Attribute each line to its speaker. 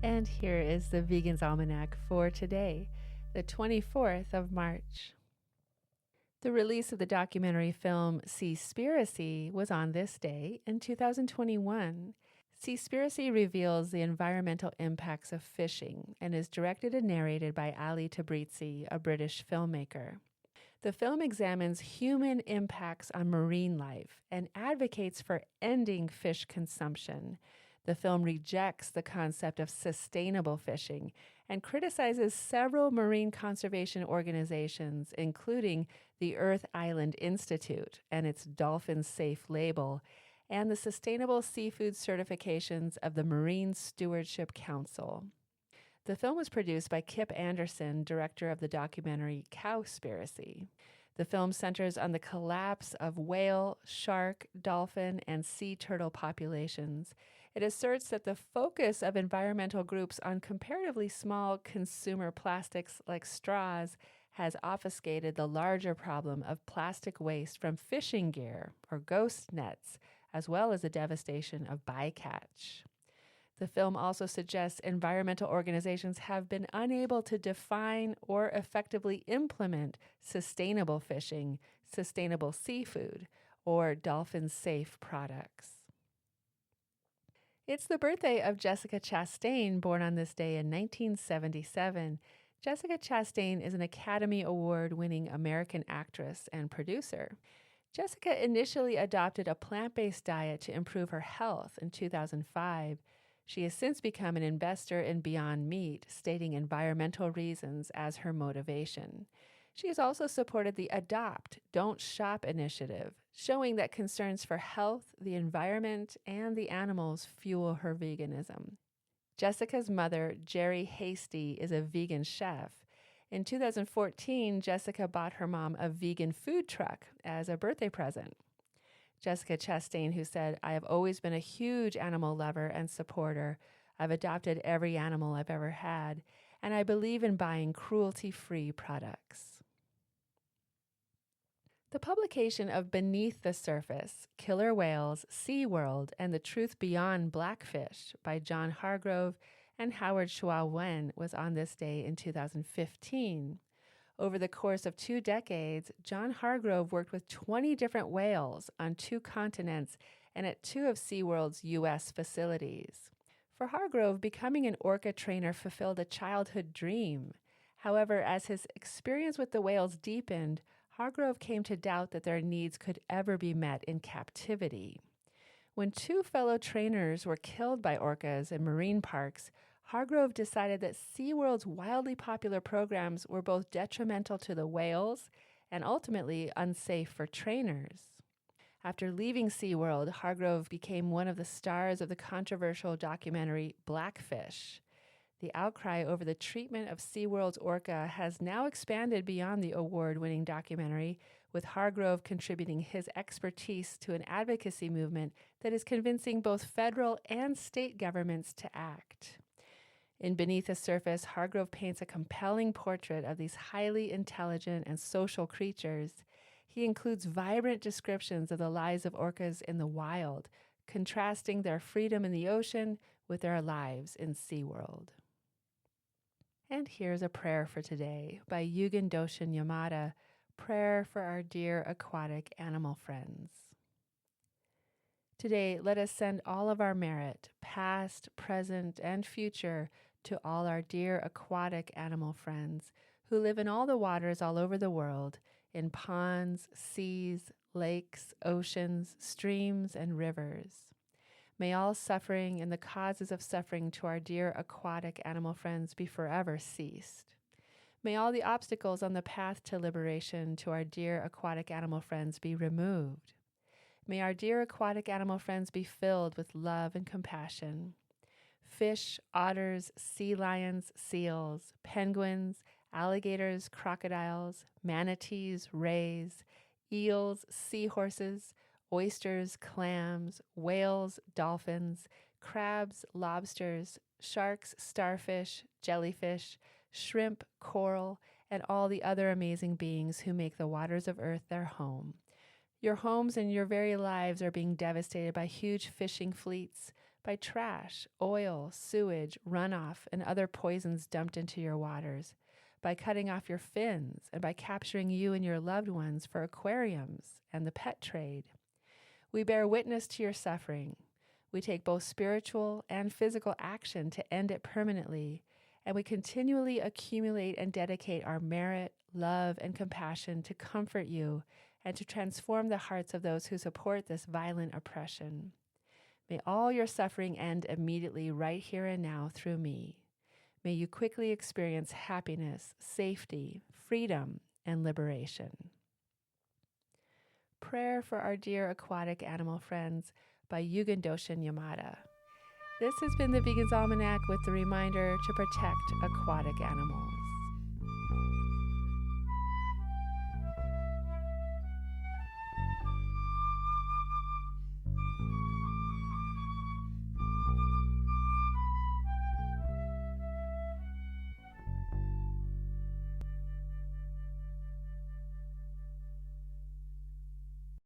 Speaker 1: And here is the Vegan's Almanac for today, the 24th of March. The release of the documentary film Seaspiracy was on this day in 2021. Seaspiracy reveals the environmental impacts of fishing and is directed and narrated by Ali Tabrizi, a British filmmaker. The film examines human impacts on marine life and advocates for ending fish consumption. The film rejects the concept of sustainable fishing and criticizes several marine conservation organizations, including the Earth Island Institute and its Dolphin Safe label, and the Sustainable Seafood certifications of the Marine Stewardship Council. The film was produced by Kip Anderson, director of the documentary Chua-Eoan. The film centers on the collapse of whale, shark, dolphin, and sea turtle populations. It asserts that the focus of environmental groups on comparatively small consumer plastics like straws has obfuscated the larger problem of plastic waste from fishing gear or ghost nets, as well as the devastation of bycatch. The film also suggests environmental organizations have been unable to define or effectively implement sustainable fishing, sustainable seafood, or dolphin-safe products. It's the birthday of Jessica Chastain, born on this day in 1977. Jessica Chastain is an Academy Award-winning American actress and producer. Jessica initially adopted a plant-based diet to improve her health in 2005. She has since become an investor in Beyond Meat, stating environmental reasons as her motivation. She has also supported the Adopt, Don't Shop initiative, showing that concerns for health, the environment, and the animals fuel her veganism. Jessica's mother, Jerry Hasty, is a vegan chef. In 2014, Jessica bought her mom a vegan food truck as a birthday present. Jessica Chastain, who said, "I have always been a huge animal lover and supporter. I've adopted every animal I've ever had, and I believe in buying cruelty-free products." The publication of Beneath the Surface, Killer Whales, SeaWorld, and the Truth Beyond Blackfish by John Hargrove and Howard Chua-Eoan was on this day in 2015. Over the course of 2 decades, John Hargrove worked with 20 different whales on 2 continents and at 2 of SeaWorld's U.S. facilities. For Hargrove, becoming an orca trainer fulfilled a childhood dream. However, as his experience with the whales deepened, Hargrove came to doubt that their needs could ever be met in captivity. When 2 fellow trainers were killed by orcas in marine parks, Hargrove decided that SeaWorld's wildly popular programs were both detrimental to the whales and ultimately unsafe for trainers. After leaving SeaWorld, Hargrove became one of the stars of the controversial documentary Blackfish. The outcry over the treatment of SeaWorld's orca has now expanded beyond the award-winning documentary, with Hargrove contributing his expertise to an advocacy movement that is convincing both federal and state governments to act. In Beneath the Surface, Hargrove paints a compelling portrait of these highly intelligent and social creatures. He includes vibrant descriptions of the lives of orcas in the wild, contrasting their freedom in the ocean with their lives in SeaWorld. And here's a prayer for today by Ryugen Doshin Yamada, prayer for our dear aquatic animal friends. Today, let us send all of our merit, past, present, and future, to all our dear aquatic animal friends who live in all the waters all over the world, in ponds, seas, lakes, oceans, streams, and rivers. May all suffering and the causes of suffering to our dear aquatic animal friends be forever ceased. May all the obstacles on the path to liberation to our dear aquatic animal friends be removed. May our dear aquatic animal friends be filled with love and compassion. Fish, otters, sea lions, seals, penguins, alligators, crocodiles, manatees, rays, eels, seahorses, oysters, clams, whales, dolphins, crabs, lobsters, sharks, starfish, jellyfish, shrimp, coral, and all the other amazing beings who make the waters of earth their home. Your homes and your very lives are being devastated by huge fishing fleets, by trash, oil, sewage, runoff, and other poisons dumped into your waters, by cutting off your fins, and by capturing you and your loved ones for aquariums and the pet trade. We bear witness to your suffering. We take both spiritual and physical action to end it permanently, and we continually accumulate and dedicate our merit, love, and compassion to comfort you and to transform the hearts of those who support this violent oppression. May all your suffering end immediately right here and now through me. May you quickly experience happiness, safety, freedom, and liberation. Prayer for our dear aquatic animal friends by Ryugen, Doshin, Yamada. This has been the Vegan's Almanac with the reminder to protect aquatic animals.